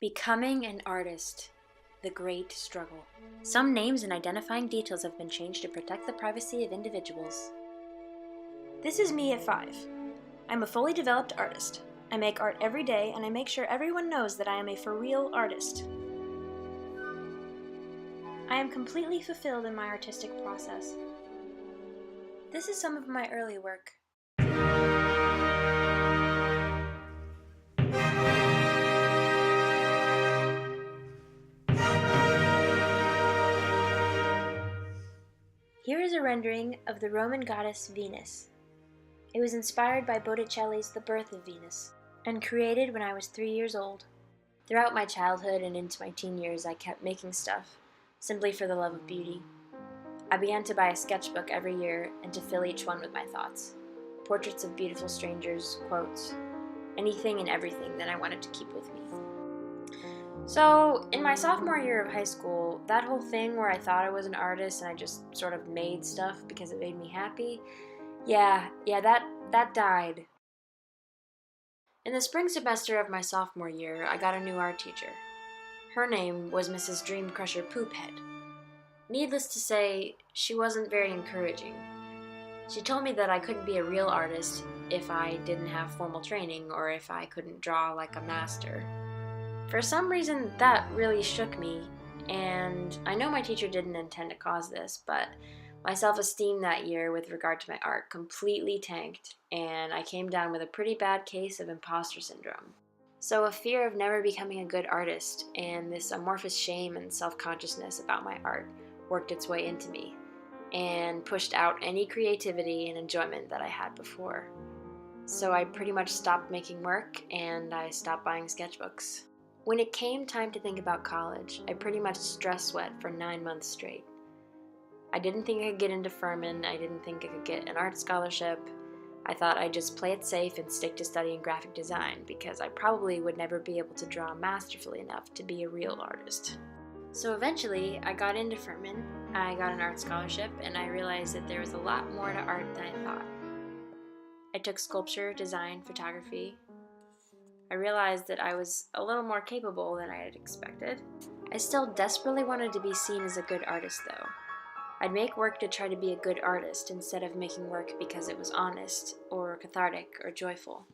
Becoming an artist. The great struggle. Some names and identifying details have been changed to protect the privacy of individuals. This is me at 5. I'm a fully developed artist. I make art every day, and I make sure everyone knows that I am a for-real artist. I am completely fulfilled in my artistic process. This is some of my early work. Here is a rendering of the Roman goddess Venus. It was inspired by Botticelli's The Birth of Venus, and created when I was 3 years old. Throughout my childhood and into my teen years, I kept making stuff, simply for the love of beauty. I began to buy a sketchbook every year and to fill each one with my thoughts. Portraits of beautiful strangers, quotes, anything and everything that I wanted to keep with me. So, in my sophomore year of high school, that whole thing where I thought I was an artist and I just sort of made stuff because it made me happy, that died. In the spring semester of my sophomore year, I got a new art teacher. Her name was Mrs. Dreamcrusher Poophead. Needless to say, she wasn't very encouraging. She told me that I couldn't be a real artist if I didn't have formal training or if I couldn't draw like a master. For some reason, that really shook me, and I know my teacher didn't intend to cause this, but my self-esteem that year with regard to my art completely tanked, and I came down with a pretty bad case of imposter syndrome. So a fear of never becoming a good artist and this amorphous shame and self-consciousness about my art worked its way into me and pushed out any creativity and enjoyment that I had before. So I pretty much stopped making work, and I stopped buying sketchbooks. When it came time to think about college, I pretty much stress sweat for 9 months straight. I didn't think I could get into Furman. I didn't think I could get an art scholarship. I thought I'd just play it safe and stick to studying graphic design because I probably would never be able to draw masterfully enough to be a real artist. So eventually, I got into Furman, I got an art scholarship, and I realized that there was a lot more to art than I thought. I took sculpture, design, photography. I realized that I was a little more capable than I had expected. I still desperately wanted to be seen as a good artist, though. I'd make work to try to be a good artist instead of making work because it was honest, or cathartic, or joyful.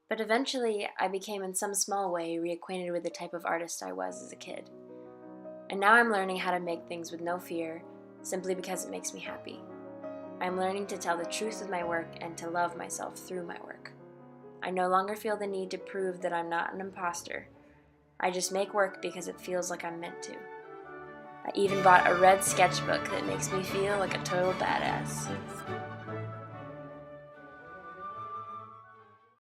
But eventually, I became in some small way reacquainted with the type of artist I was as a kid. And now I'm learning how to make things with no fear, simply because it makes me happy. I'm learning to tell the truth with my work and to love myself through my work. I no longer feel the need to prove that I'm not an imposter. I just make work because it feels like I'm meant to. I even bought a red sketchbook that makes me feel like a total badass.